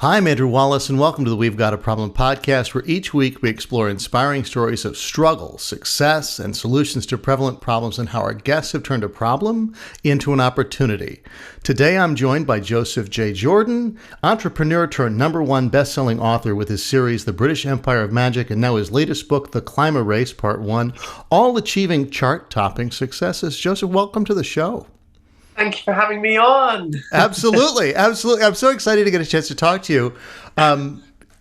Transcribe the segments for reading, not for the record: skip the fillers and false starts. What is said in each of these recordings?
Hi, I'm Andrew Wallace, and welcome to the We've Got a Problem podcast, where each week we explore inspiring stories of struggle, success, and solutions to prevalent problems, and how our guests have turned a problem into an opportunity. Today, I'm joined by Joseph J. Jordan, entrepreneur turned #1 best-selling author with his series, The British Empire of Magic, and now his latest book, The Climb a Race, Part 1, all achieving chart-topping successes. Joseph, welcome to the show. Thank you for having me on. Absolutely. I'm so excited to get a chance to talk to you.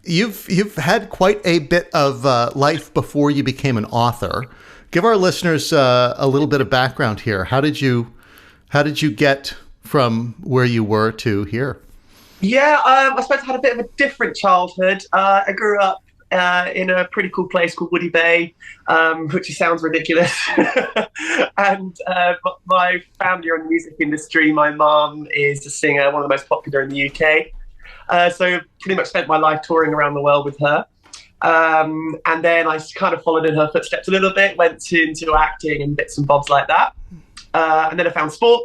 You've had quite a bit of life before you became an author. Give our listeners a little bit of background here. How did you get from where you were to here? Yeah, I suppose I had a bit of a different childhood. I grew up in a pretty cool place called Woody Bay, which sounds ridiculous. And my family are in the music industry. My mom is a singer, one of the most popular in the UK. So pretty much spent my life touring around the world with her. And then I kind of followed in her footsteps a little bit, went into acting and bits and bobs like that. And then I found sport.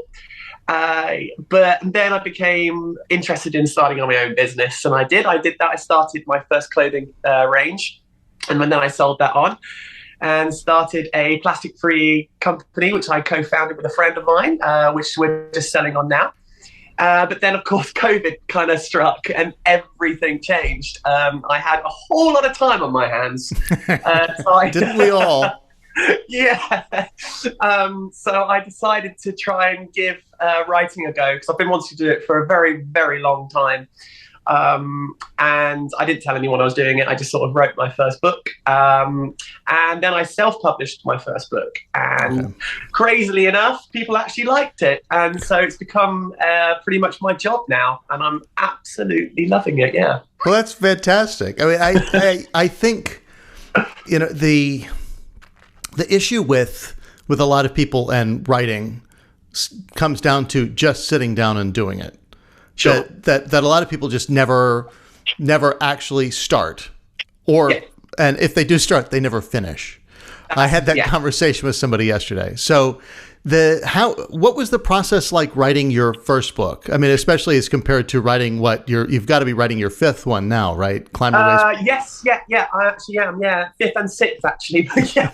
But then I became interested in starting on my own business, and I did that. I started my first clothing range, and then I sold that on and started a plastic-free company, which I co-founded with a friend of mine, which we're just selling on now. But then, of course, COVID kind of struck and everything changed. I had a whole lot of time on my hands. Didn't we all? Yeah. So I decided to try and give writing a go, because I've been wanting to do it for a very, very long time. And I didn't tell anyone I was doing it. I just sort of wrote my first book. And then I self-published my first book. And crazily enough, people actually liked it. And so it's become pretty much my job now. And I'm absolutely loving it, yeah. Well, that's fantastic. I mean, I think, the issue with a lot of people and writing comes down to just sitting down and doing it. Sure. That a lot of people just never actually start, and if they do start, they never finish. I had that conversation with somebody yesterday. So what was the process like writing your first book? I mean, especially as compared to writing you've got to be writing your fifth one now, right? Climb a Race. Yes, yeah, I actually am. Yeah, fifth and sixth actually. But yeah,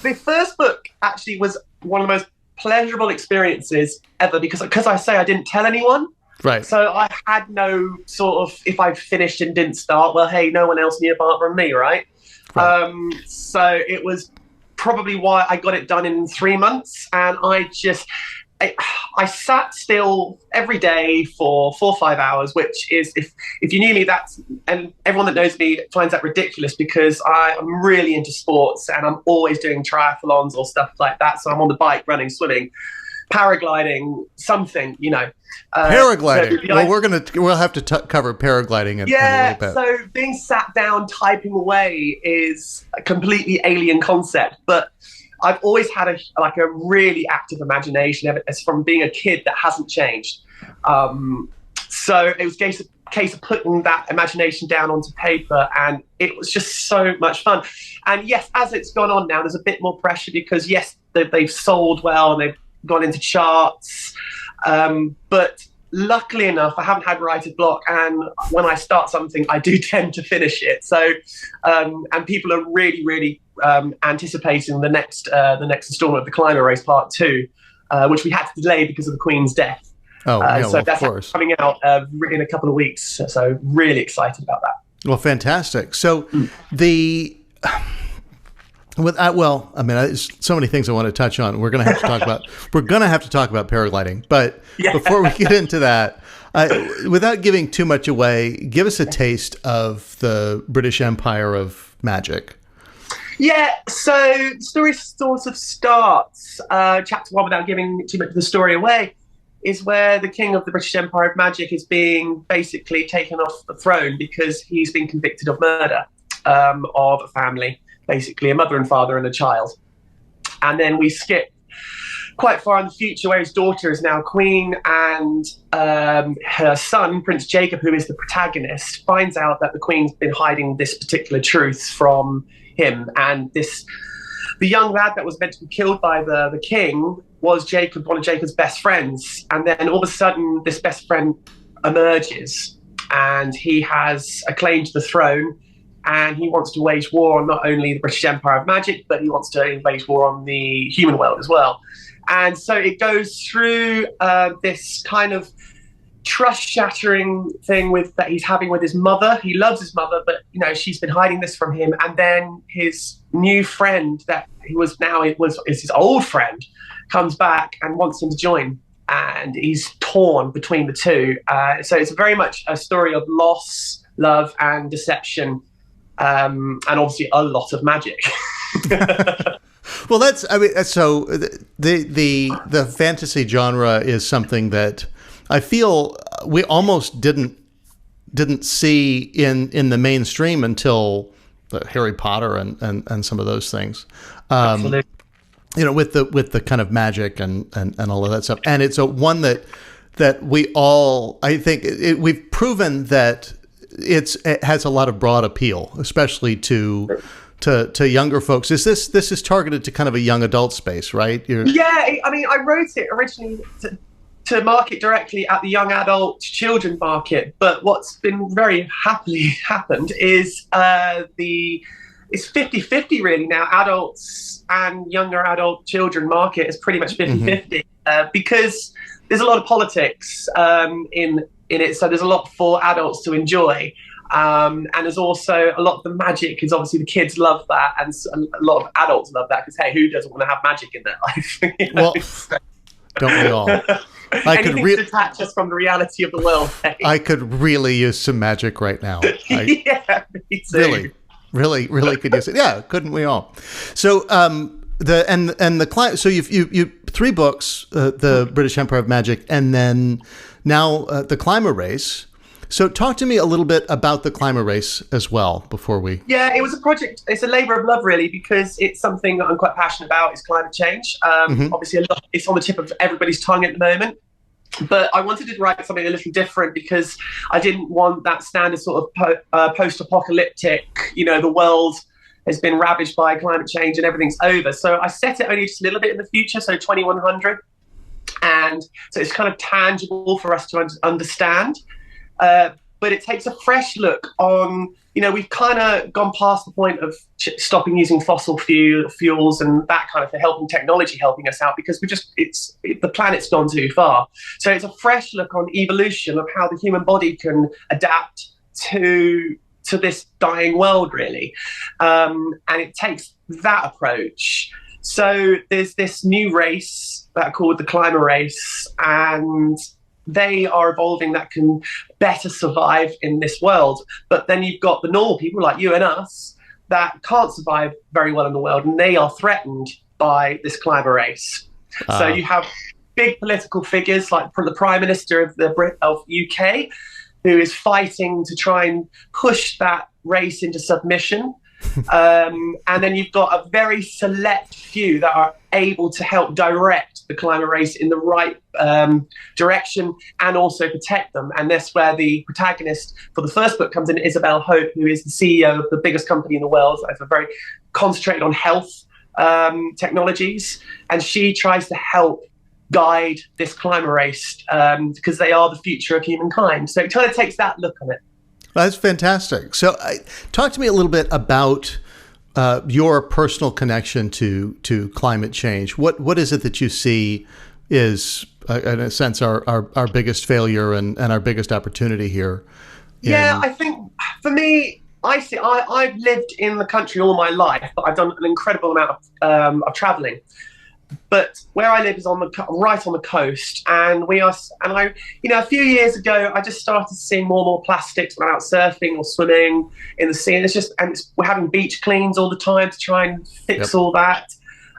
the first book actually was one of the most pleasurable experiences ever, because I say I didn't tell anyone. Right. So I had no sort of, if I finished and didn't start, well, hey, no one else knew apart from me, right? So it was probably why I got it done in 3 months. And I sat still every day for 4 or 5 hours, which is, if you knew me, and everyone that knows me finds that ridiculous, because I'm really into sports and I'm always doing triathlons or stuff like that. So I'm on the bike, running, swimming, paragliding, something, Paragliding. So we'll have to cover paragliding in a little bit. So being sat down typing away is a completely alien concept, but I've always had a really active imagination. It's from being a kid that hasn't changed. So it was a case of putting that imagination down onto paper, and it was just so much fun. And yes, as it's gone on now, there's a bit more pressure, because yes, they've sold well and they've gone into charts. But luckily enough, I haven't had writer's block, and when I start something, I do tend to finish it. So, and people are really, really anticipating the next installment of The Climb a Race Part 2, which we had to delay because of the Queen's death. So that's coming out in a couple of weeks. So really excited about that. Well, fantastic. So there's so many things I want to touch on. We're going to have to talk about paragliding. But before we get into that, without giving too much away, give us a taste of the British Empire of Magic. Yeah, so the story sort of starts, chapter 1, without giving too much of the story away, is where the king of the British Empire of Magic is being basically taken off the throne because he's been convicted of murder of a family, basically a mother and father and a child. And then we skip quite far in the future, where his daughter is now queen, and her son, Prince Jacob, who is the protagonist, finds out that the queen's been hiding this particular truth from him. And the young lad that was meant to be killed by the king was one of Jacob's best friends. And then all of a sudden, this best friend emerges, and he has a claim to the throne, and he wants to wage war on not only the British Empire of Magic, but he wants to wage war on the human world as well. And so it goes through this kind of trust-shattering thing that he's having with his mother. He loves his mother, but she's been hiding this from him. And then his new friend that is his old friend comes back and wants him to join, and he's torn between the two. So it's very much a story of loss, love, and deception, and obviously a lot of magic. Well, so the fantasy genre is something that I feel we almost didn't see in the mainstream until Harry Potter and some of those things. Absolutely. With the kind of magic and all of that stuff. And it's one that we all, I think we've proven that it has a lot of broad appeal, especially to younger folks. This is targeted to kind of a young adult space, right? Yeah, I mean, I wrote it originally to market directly at the young adult children market, but what's been very happily happened is it's 50-50 really now. Adults and younger adult children market is pretty much 50-50 because there's a lot of politics in it, so there's a lot for adults to enjoy. And there's also a lot of the magic is obviously the kids love that, and a lot of adults love that because, hey, who doesn't want to have magic in their life? Well, don't we all? Anything to detach us from the reality of the world. Hey? I could really use some magic right now. Yeah, me too. Really could use it. Yeah, couldn't we all? So so you 3 books, the British Empire of Magic, and then now the Climber Race. So talk to me a little bit about the Climber Race as well before we... Yeah, it was a project. It's a labor of love, really, because it's something that I'm quite passionate about. It's climate change. Obviously, it's on the tip of everybody's tongue at the moment. But I wanted to write something a little different because I didn't want that standard sort of post-apocalyptic, the world has been ravaged by climate change and everything's over. So I set it only just a little bit in the future, so 2100. And so it's kind of tangible for us to understand. But it takes a fresh look on, we've kind of gone past the point of stopping using fossil fuels and that kind of thing, technology helping us out, because the planet's gone too far. So it's a fresh look on evolution of how the human body can adapt to this dying world, really. And it takes that approach. So there's this new race that are called the Climber Race, and they are evolving that can better survive in this world. But then you've got the normal people like you and us that can't survive very well in the world, and they are threatened by this Climber Race. So you have big political figures like the Prime Minister of UK, who is fighting to try and push that race into submission. And then you've got a very select few that are able to help direct the Climber Race in the right direction and also protect them. And that's where the protagonist for the first book comes in, Isabel Hope, who is the CEO of the biggest company in the world. That's very concentrated on health technologies. And she tries to help guide this Climber Race because they are the future of humankind. So it kind of takes that look on it. That's fantastic. So talk to me a little bit about your personal connection to climate change. What is it that you see is, in a sense, our biggest failure and our biggest opportunity here? Yeah, I think for me, I've lived in the country all my life, but I've done an incredible amount of traveling. But where I live is right on the coast, and a few years ago, I just started seeing more and more plastics when I'm out surfing or swimming in the sea, and we're having beach cleans all the time to try and fix all that.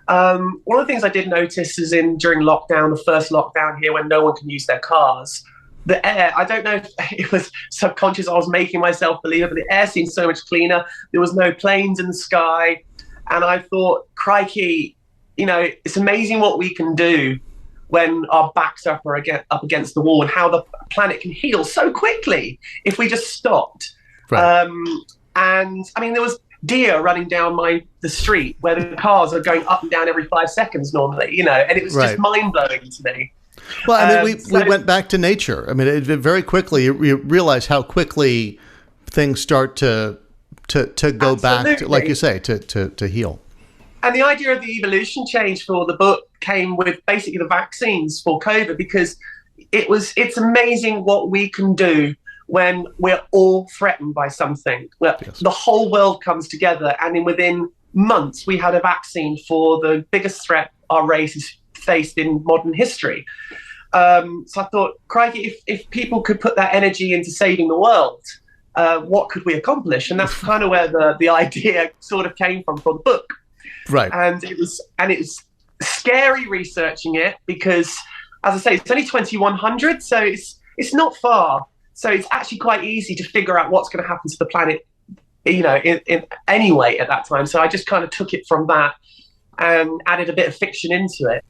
One of the things I did notice is during lockdown, the first lockdown here, when no one can use their cars, the air, I don't know if it was subconscious, I was making myself believe it, but the air seemed so much cleaner. There was no planes in the sky, and I thought, crikey, it's amazing what we can do when our backs are up against the wall, and how the planet can heal so quickly if we just stopped. Right. And I mean, there was deer running down the street where the cars are going up and down every 5 seconds normally, and it was just mind blowing to me. Well, I mean, we went back to nature. I mean, it very quickly, you realize how quickly things start to go back, to, like you say, to heal. And the idea of the evolution change for the book came with basically the vaccines for COVID, because it's amazing what we can do when we're all threatened by something. Where the whole world comes together, and within months we had a vaccine for the biggest threat our race has faced in modern history. So I thought, crikey, if people could put that energy into saving the world, what could we accomplish? And that's kind of where the idea sort of came from for the book. Right. And it was scary researching it, because, as I say, it's only 2100, so it's not far. So it's actually quite easy to figure out what's going to happen to the planet, in any way at that time. So I just kind of took it from that and added a bit of fiction into it.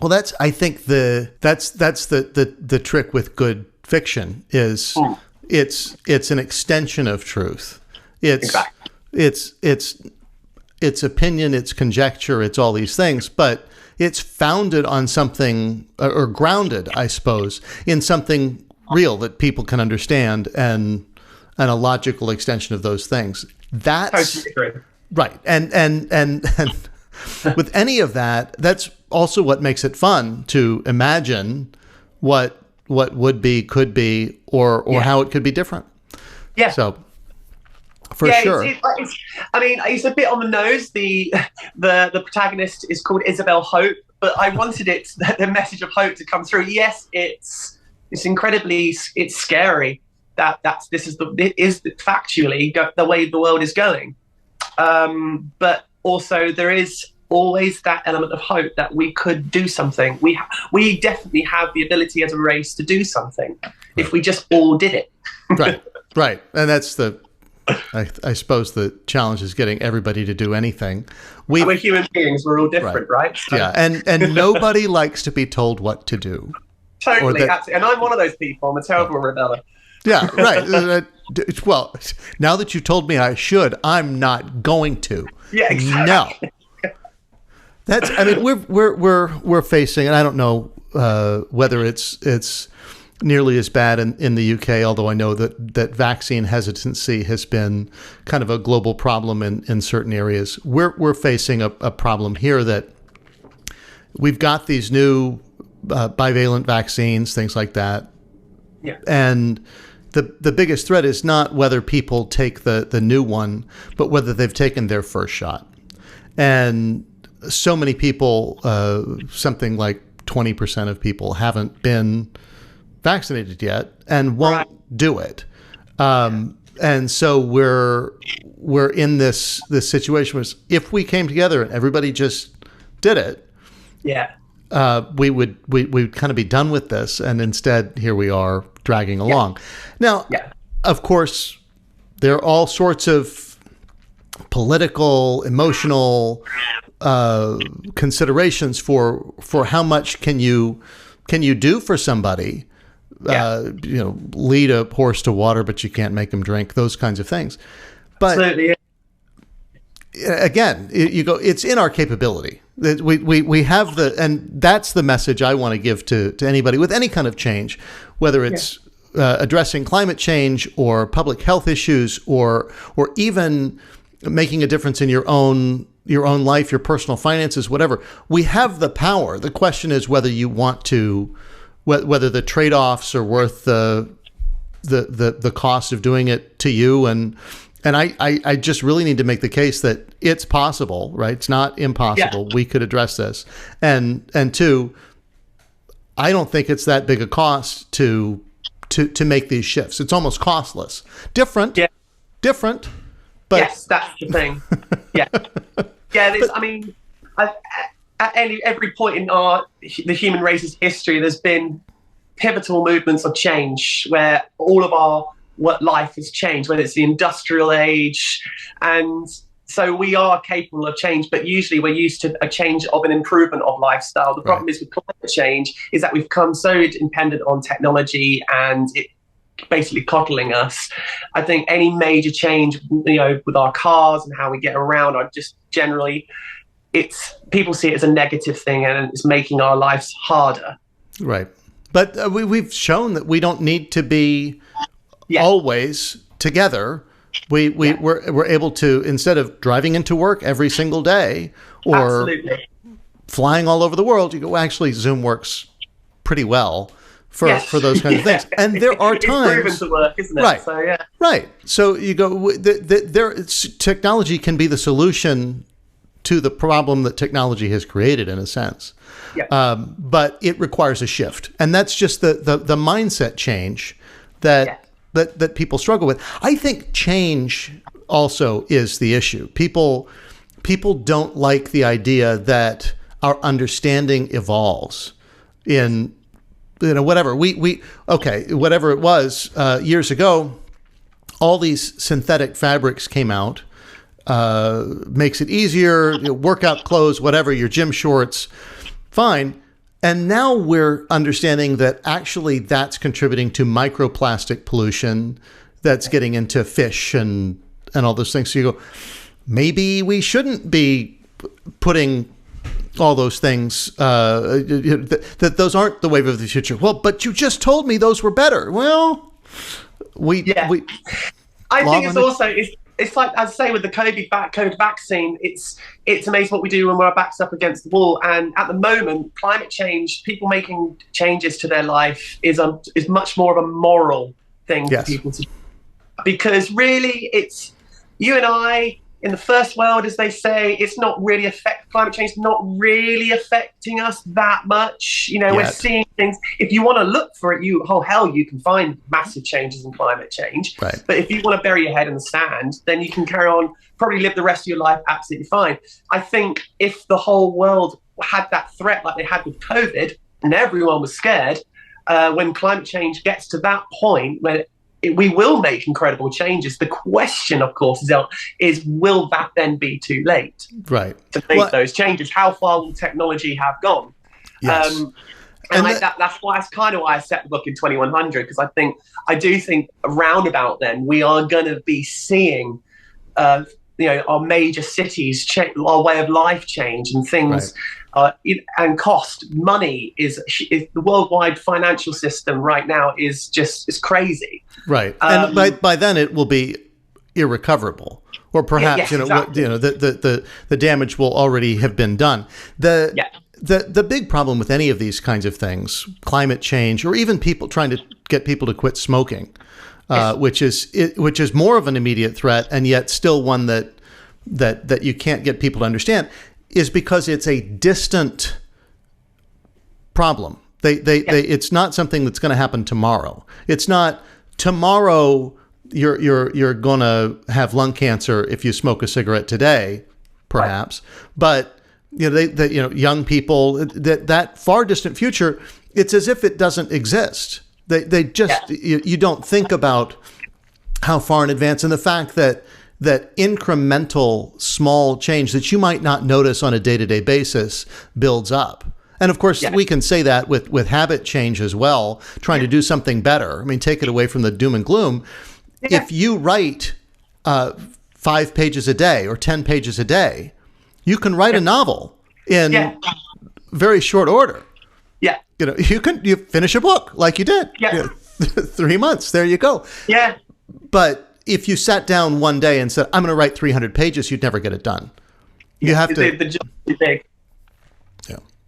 Well, I think that's the trick with good fiction is it's an extension of truth. It's opinion, it's conjecture, it's all these things, but it's founded on something, or grounded, I suppose, in something real that people can understand, and a logical extension of those things. That's right. And with any of that, that's also what makes it fun to imagine what would be, could be, or how it could be different. Yeah. So for sure. It's a bit on the nose. The protagonist is called Isabel Hope, but I wanted the message of hope to come through. Yes, it's incredibly scary that this is factually the way the world is going. But also there is always that element of hope that we could do something. We definitely have the ability as a race to do something if we just all did it. Right. And that's I suppose the challenge is getting everybody to do anything. We're human beings. We're all different, right? So. Yeah. And nobody likes to be told what to do. Totally. And I'm one of those people. I'm a terrible rebeller. Yeah, right. Well, now that you told me I should, I'm not going to. Yeah, exactly. No. We're facing, and I don't know whether it's nearly as bad in the UK, although I know that vaccine hesitancy has been kind of a global problem in certain areas. We're facing a problem here that we've got these new bivalent vaccines, things like that. Yeah. And the biggest threat is not whether people take the new one, but whether they've taken their first shot. And so many people, something like 20% of people haven't been vaccinated yet and won't do it. And so we're in this situation where if we came together and everybody just did it, we would kind of be done with this, and instead here we are dragging along. Now, of course, there are all sorts of political, emotional considerations for how much can you do for somebody. Lead a horse to water, but you can't make him drink. Those kinds of things. But absolutely. Again, you go. It's in our capability. We have and that's the message I want to give to anybody with any kind of change, whether it's addressing climate change or public health issues, or even making a difference in your own life, your personal finances, whatever. We have the power. The question is whether you want to, whether the trade-offs are worth the cost of doing it to you. And I just really need to make the case that it's possible, right? It's not impossible. We could address this. And two, I don't think it's that big a cost to make these shifts. It's almost costless. Different, but yes, that's the thing. At every point in the human race's history, there's been pivotal movements of change where all of our life has changed, whether it's the industrial age. And so we are capable of change, but usually we're used to a change of an improvement of lifestyle. The problem is with climate change is that we've become so dependent on technology and it basically coddling us. I think any major change, with our cars and how we get around, are just generally, people see it as a negative thing and it's making our lives harder. Right. But we've shown that we don't need to be always together. We're able to, instead of driving into work every single day or flying all over the world, you go, well, actually, Zoom works pretty well for those kinds of things. And there are times... It's proven to work, isn't it? Right. So, yeah. Right. So you go, technology can be the solution to the problem that technology has created, in a sense. Yeah. But it requires a shift. And that's just the mindset change that people struggle with. I think change also is the issue. People don't like the idea that our understanding evolves in, whatever. Whatever it was years ago, all these synthetic fabrics came out. Makes it easier, workout clothes, whatever, your gym shorts, fine. And now we're understanding that actually that's contributing to microplastic pollution that's getting into fish and all those things. So you go, maybe we shouldn't be putting all those things, that those aren't the wave of the future. Well, but you just told me those were better. Well, I think it's also... It's like, as I say, with the COVID vaccine, it's amazing what we do when our backs up against the wall. And at the moment, climate change, people making changes to their life is much more of a moral thing for people to do. Because really, it's you and I in the first world, as they say, it's not really climate change is not really affecting us that much. We're seeing things. If you want to look for it, you can find massive changes in climate change. Right. But if you want to bury your head in the sand, then you can carry on, probably live the rest of your life absolutely fine. I think if the whole world had that threat like they had with COVID, and everyone was scared, when climate change gets to that point where we will make incredible changes. The question, of course, is will that then be too late to make those changes? How far will technology have gone? Yes. That's kind of why I set the book in 2100, because I do think around about then we are going to be seeing our major cities change, our way of life change, and things. And cost money is the worldwide financial system right now is crazy. Right, and by then it will be irrecoverable, or perhaps exactly. The damage will already have been done. The big problem with any of these kinds of things, climate change, or even people trying to get people to quit smoking, which is more of an immediate threat, and yet still one that you can't get people to understand, is because it's a distant problem. It's not something that's going to happen tomorrow. It's not tomorrow you're going to have lung cancer if you smoke a cigarette today, perhaps. Right. But young people, that far distant future, it's as if it doesn't exist. They just you don't think about how far in advance, and the fact that incremental small change that you might not notice on a day-to-day basis builds up. And of course, we can say that with habit change as well, trying to do something better. I mean, take it away from the doom and gloom. Yeah. If you write 5 pages a day or 10 pages a day, you can write a novel in very short order. Yeah. You finish a book like you did. Yeah. 3 months, there you go. Yeah. But if you sat down one day and said, I'm going to write 300 pages, you'd never get it done. You have to. The job is big.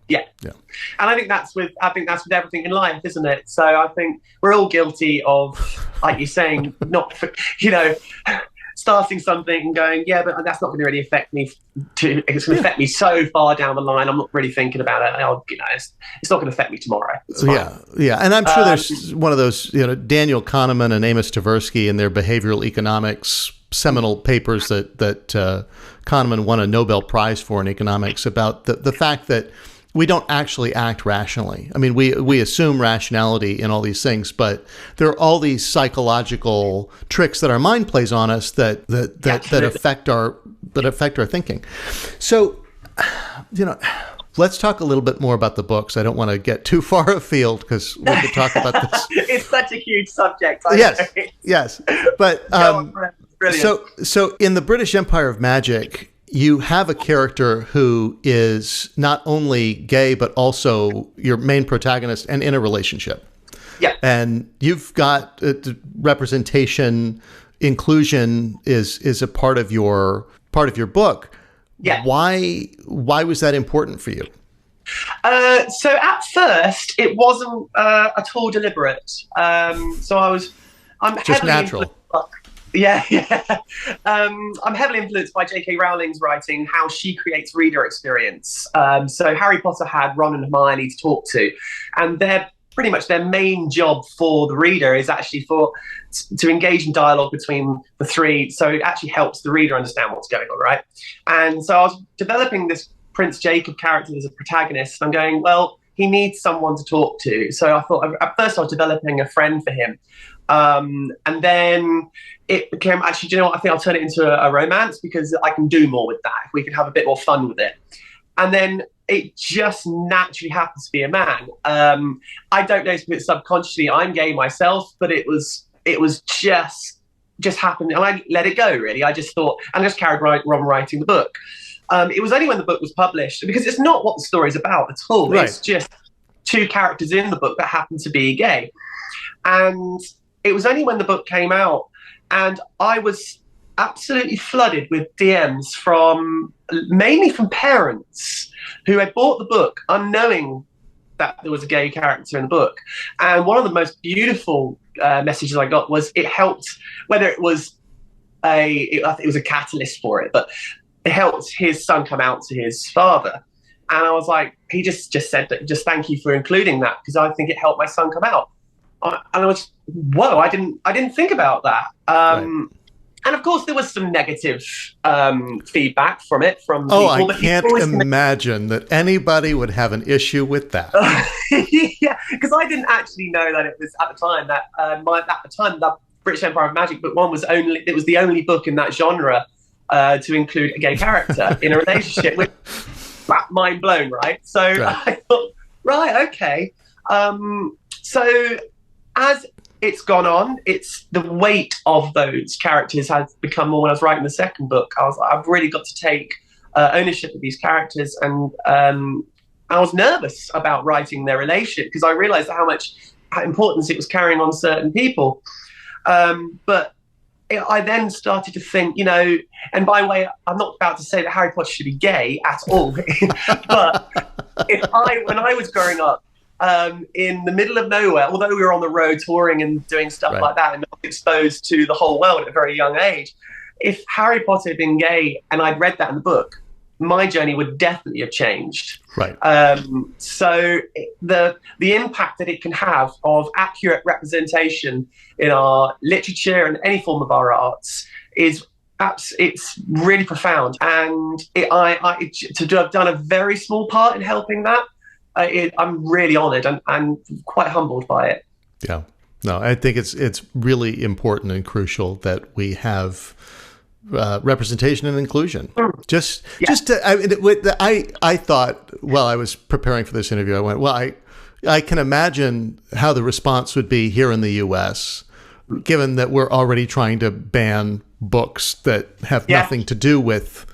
Yeah. And I think that's with everything in life, isn't it? So I think we're all guilty of, like you're saying, not, starting something and going, but that's not going to really affect me. It's going to affect me so far down the line. I'm not really thinking about it. It's not going to affect me tomorrow. Yeah. And I'm sure there's one of those, Daniel Kahneman and Amos Tversky in their behavioral economics seminal papers that Kahneman won a Nobel Prize for in economics, about the fact that we don't actually act rationally. I mean, we assume rationality in all these things, but there are all these psychological tricks that our mind plays on us that affect our thinking. So, let's talk a little bit more about the books. I don't want to get too far afield because we could talk about this. It's such a huge subject. Yes. But so in the British Empire of Magic, you have a character who is not only gay, but also your main protagonist and in a relationship. Yeah. And you've got representation, inclusion is a part of your book. Yeah. Why was that important for you? So at first, it wasn't at all deliberate. I'm just natural. Yeah. I'm heavily influenced by J.K. Rowling's writing, how she creates reader experience. So Harry Potter had Ron and Hermione to talk to, and pretty much their main job for the reader is actually to engage in dialogue between the three. So it actually helps the reader understand what's going on, right? And so I was developing this Prince Jacob character as a protagonist. I'm going, well, he needs someone to talk to. So I thought, at first I was developing a friend for him. And then it became, actually, do you know what? I think I'll turn it into a romance because I can do more with that. If we could have a bit more fun with it. And then it just naturally happens to be a man. I don't know if it's subconsciously, I'm gay myself, but it was just happened. And I let it go, really. I just thought, and I just carried on writing the book. It was only when the book was published, because it's not what the story's about at all. Right. It's just two characters in the book that happen to be gay. And it was only when the book came out and I was absolutely flooded with DMs mainly from parents who had bought the book unknowing that there was a gay character in the book. And one of the most beautiful messages I got was it helped, whether it was I think it was a catalyst for it, but it helped his son come out to his father. And I was like, he just said that, just thank you for including that, because I think it helped my son come out. And I was, whoa, I didn't think about that. Right. And of course, there was some negative feedback from it. From people, I can't imagine that anybody would have an issue with that. Yeah, because I didn't actually know that it was at the time that the British Empire of Magic book one was the only book in that genre to include a gay character in a relationship. Which, mind blown, right? So right. I thought, right, okay. So as it's gone on, it's the weight of those characters has become more. When I was writing the second book, I was like, I've really got to take ownership of these characters, and I was nervous about writing their relationship because I realized how much importance it was carrying on certain people. But I then started to think, and by the way, I'm not about to say that Harry Potter should be gay at all, but when I was growing up, in the middle of nowhere, although we were on the road touring and doing stuff right. like that and exposed to the whole world at a very young age, if Harry Potter had been gay and I'd read that in the book, my journey would definitely have changed. Right. So the impact that it can have of accurate representation in our literature and any form of our arts it's really profound. And to have done a very small part in helping that, I'm really honored and quite humbled by it. Yeah. No, I think it's really important and crucial that we have representation and inclusion. I thought, while I was preparing for this interview, I went, well, I can imagine how the response would be here in the U.S., given that we're already trying to ban books that have nothing to do with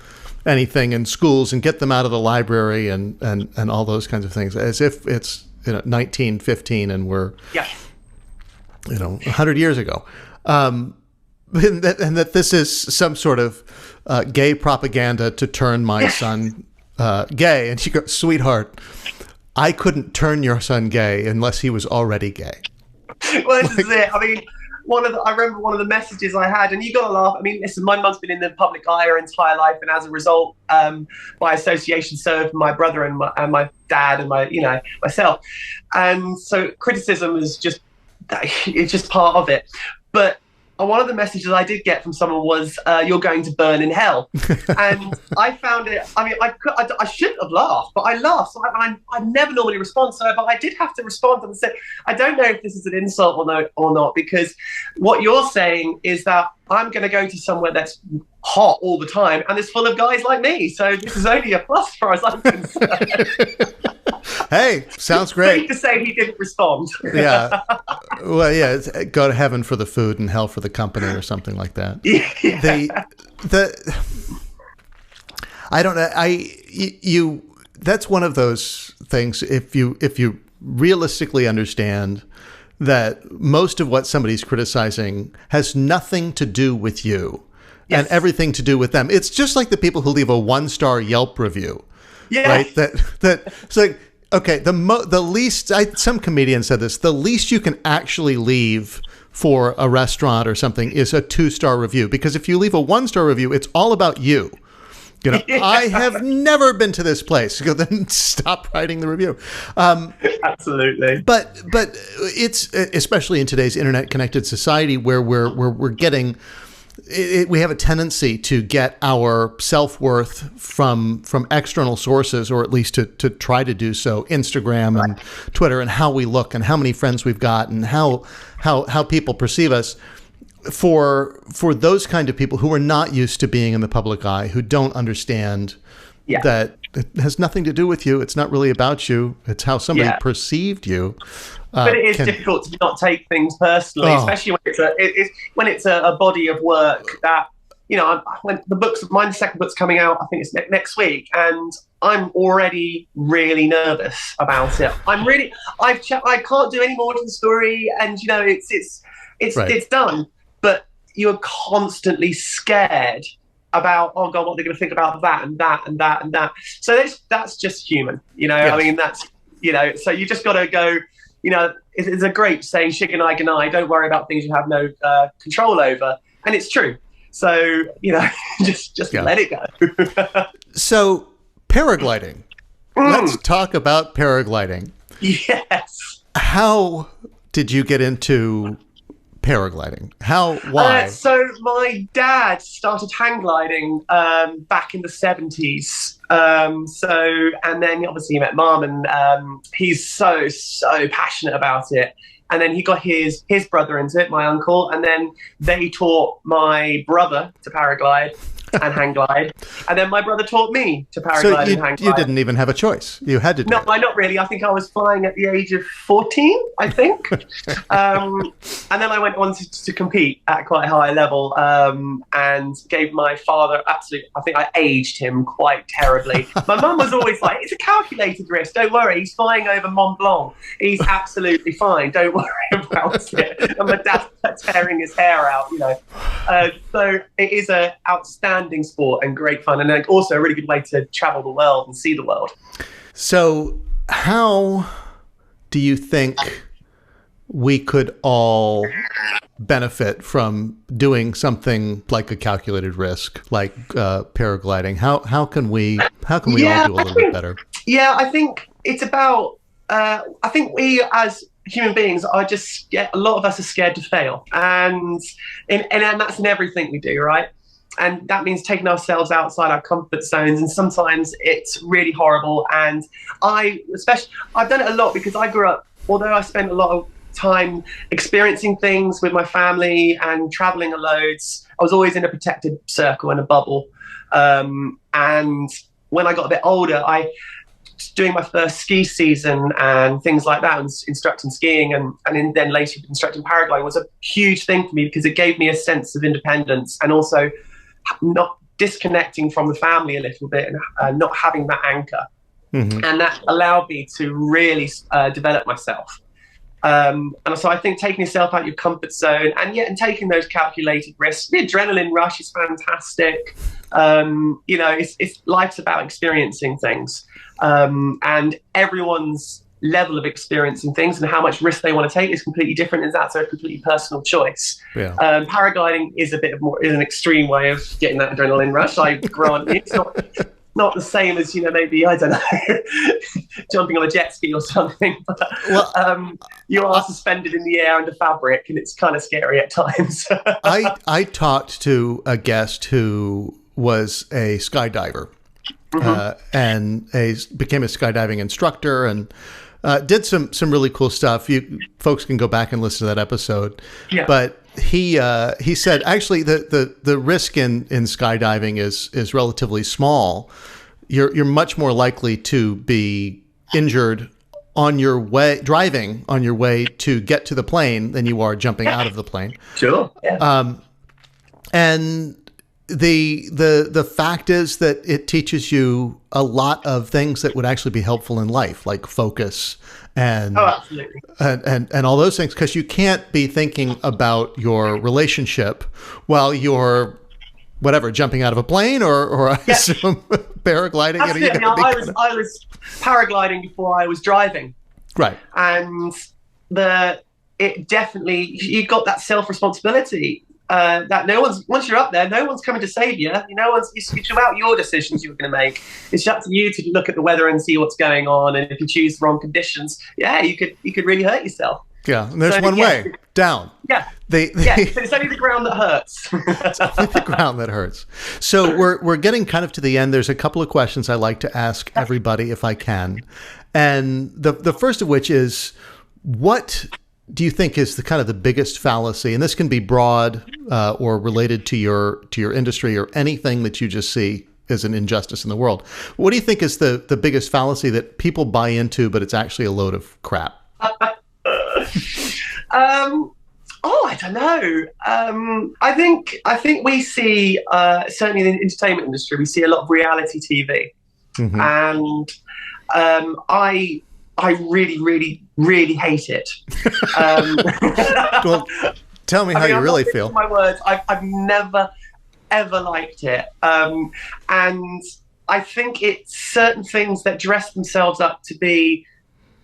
anything in schools and get them out of the library and all those kinds of things, as if it's 1915 and we're 100 years ago. And that this is some sort of gay propaganda to turn my son gay. And she goes, sweetheart, I couldn't turn your son gay unless he was already gay. Well, this is it. I mean, I remember one of the messages I had, and you got to laugh. I mean, listen, my mum's been in the public eye her entire life, and as a result, by association, so have my brother and my dad and myself. And so criticism is just part of it. But one of the messages I did get from someone was, "You're going to burn in hell," and I found it. I mean, I shouldn't have laughed, but I laughed. So I never normally respond, but I did have to respond and say, "I don't know if this is an insult or not, because what you're saying is that I'm going to go to somewhere that's hot all the time and it's full of guys like me. So this is only a plus as far as I'm concerned." Hey, sounds great. To say he didn't respond. Yeah. Well, yeah, go to heaven for the food and hell for the company or something like that. Yeah. I don't know. You that's one of those things. If you realistically understand that most of what somebody's criticizing has nothing to do with you and everything to do with them. It's just like the people who leave a 1-star Yelp review, right? That it's like, okay, the least, some comedian said this, the least you can actually leave for a restaurant or something is a 2-star review. Because if you leave a 1-star review, it's all about you. You know, I have never been to this place. Then stop writing the review. Absolutely. But it's, especially in today's internet connected society where we're getting, we have a tendency to get our self-worth from external sources, or at least to try to do so. Instagram and Twitter, and how we look and how many friends we've got and how people perceive us. For those kind of people who are not used to being in the public eye, who don't understand that it has nothing to do with you, it's not really about you, it's how somebody perceived you. But it is difficult to not take things personally, especially when it's a body of work that, you know, when my second book's coming out, I think it's next week, and I'm already really nervous about it. I can't do any more to the story, and you know, it's done. But you're constantly scared about, oh God, what they're going to think about that and that and that and that. So that's just human, you know. Yes. I mean, that's, you know. So you just got to go. You know, it's a great saying, "Shiganai ganai." Don't worry about things you have no control over, and it's true. So you know, just let it go. So paragliding. Let's talk about paragliding. Yes. How did you get into paragliding? Why? So my dad started hang gliding back in the 70s. And then obviously he met Mom, and he's so passionate about it. And then he got his brother into it, my uncle, and then they taught my brother to paraglide and hang glide. And then my brother taught me to paraglide and hang glide. You didn't even have a choice. You had to do it. No, not really. I think I was flying at the age of 14, I think. And then I went on to compete at quite a high level, and gave my father I think I aged him quite terribly. My mum was always like, it's a calculated risk. Don't worry. He's flying over Mont Blanc. He's absolutely fine. Don't worry about it. And my dad tearing his hair out, you know. So it is an outstanding sport and great fun, and then also a really good way to travel the world and see the world. So how do you think we could all benefit from doing something like a calculated risk, like paragliding? How can we all do a little bit better? Yeah, I think it's about I think we as human beings are just scared. A lot of us are scared to fail, and that's in everything we do, right? And that means taking ourselves outside our comfort zones, and sometimes it's really horrible. And I've done it a lot because I grew up, although I spent a lot of time experiencing things with my family and traveling a loads, I was always in a protected circle and a bubble. And when I got a bit older, doing my first ski season and things like that, and instructing skiing and then later instructing paragliding was a huge thing for me, because it gave me a sense of independence and also not disconnecting from the family a little bit, and not having that anchor. Mm-hmm. And that allowed me to really develop myself. And so I think taking yourself out of your comfort zone and taking those calculated risks, the adrenaline rush is fantastic. You know, life's about experiencing things. And everyone's level of experiencing things and how much risk they want to take is completely different, and that's a completely personal choice. Yeah. Paragliding is is an extreme way of getting that adrenaline rush. I grant you, it's not the same as, you know, maybe, I don't know, jumping on a jet ski or something. But, you are suspended in the air under fabric, and it's kind of scary at times. I talked to a guest who was a skydiver. Mm-hmm. And became a skydiving instructor, and did some really cool stuff. You folks can go back and listen to that episode. Yeah. But he said actually the risk in skydiving is relatively small. You're much more likely to be injured driving on your way to get to the plane than you are jumping out of the plane. Sure. Yeah. And the fact is that it teaches you a lot of things that would actually be helpful in life, like focus and absolutely. and all those things, because you can't be thinking about your relationship while you're whatever, jumping out of a plane or I assume paragliding. Absolutely. I was paragliding before I was driving. Right. And it definitely, you got that self-responsibility that once you're up there, no one's coming to save you. It's about your decisions you're going to make. It's up to you to look at the weather and see what's going on. And if you choose the wrong conditions, you could really hurt yourself. Yeah, and there's one way, down. Yeah, but it's only the ground that hurts. It's only the ground that hurts. So we're getting kind of to the end. There's a couple of questions I like to ask everybody if I can. And the first of which is, what do you think is the kind of the biggest fallacy? And this can be broad or related to your industry or anything that you just see as an injustice in the world. What do you think is the biggest fallacy that people buy into, but it's actually a load of crap? I don't know. I think we see certainly in the entertainment industry, we see a lot of reality TV, and I really, really, really hate it. Well, tell me how you really feel. My words, I've never ever liked it, and I think it's certain things that dress themselves up to be.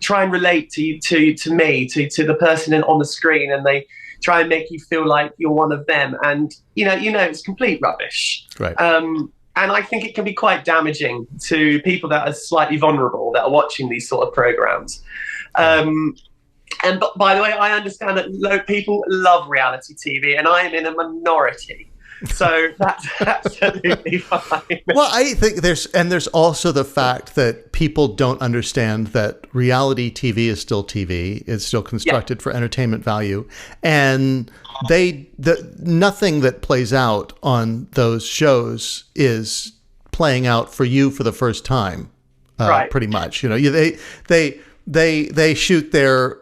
Try and relate to me, to the person on the screen, and they try and make you feel like you're one of them, and it's complete rubbish. Right. And I think it can be quite damaging to people that are slightly vulnerable that are watching these sort of programs. And by the way, I understand that people love reality TV, and I am in a minority. So that's absolutely fine. Well, I think there's also the fact that people don't understand that reality TV is still TV. It's still constructed for entertainment value. And nothing that plays out on those shows is playing out for you for the first time. Right. Pretty much. They shoot their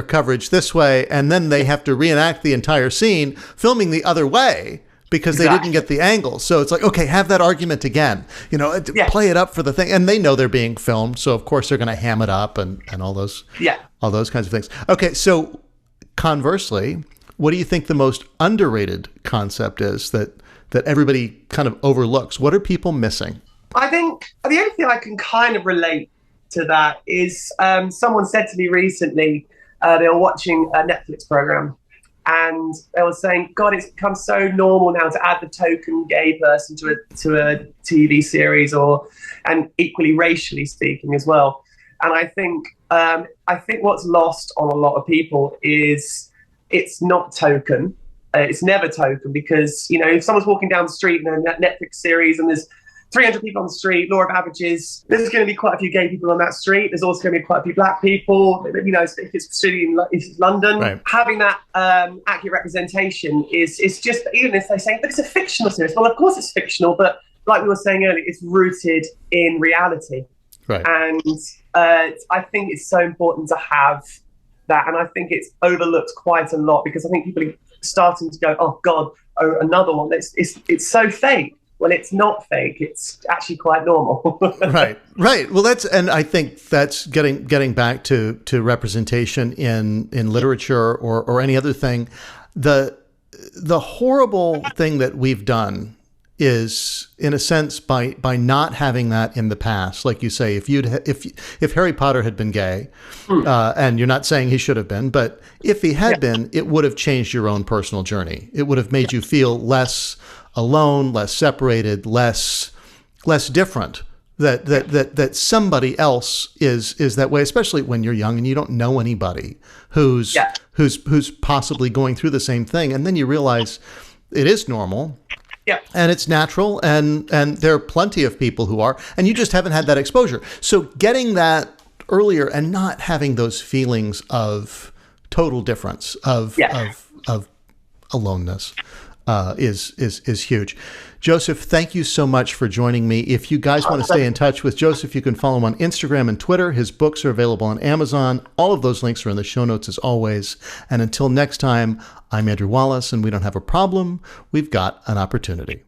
coverage this way, and then they have to reenact the entire scene, filming the other way because they didn't get the angle. So it's like, okay, have that argument again, play it up for the thing. And they know they're being filmed. So of course they're going to ham it up and all those kinds of things. Okay. So conversely, what do you think the most underrated concept is that everybody kind of overlooks? What are people missing? I think the only thing I can kind of relate to that is someone said to me recently, they were watching a Netflix program, and they were saying, God, it's become so normal now to add the token gay person to a TV series, and equally racially speaking as well. And I think what's lost on a lot of people is it's not token. It's never token, because if someone's walking down the street in a Netflix series and there's 300 people on the street, law of averages, there's going to be quite a few gay people on that street. There's also going to be quite a few black people. If it's London, right. Having that accurate representation is just, even if they say, but it's a fictional series. Well, of course it's fictional, but like we were saying earlier, it's rooted in reality. Right. And I think it's so important to have that. And I think it's overlooked quite a lot, because I think people are starting to go, oh God, another one. It's so fake. Well, it's not fake. It's actually quite normal. Right. Well, and I think that's getting back to representation in literature or any other thing. The horrible thing that we've done is, in a sense, by not having that in the past. Like you say, if Harry Potter had been gay, and you're not saying he should have been, but if he had been, it would have changed your own personal journey. It would have made you feel less alone, less separated, less different. That somebody else is that way, especially when you're young and you don't know anybody who's possibly going through the same thing, and then you realize it is normal. Yeah. And it's natural, and there are plenty of people who are, and you just haven't had that exposure. So getting that earlier and not having those feelings of total difference, of aloneness. is huge. Joseph, thank you so much for joining me. If you guys want to stay in touch with Joseph, you can follow him on Instagram and Twitter. His books are available on Amazon. All of those links are in the show notes as always. And until next time, I'm Andrew Wallace, and we don't have a problem. We've got an opportunity.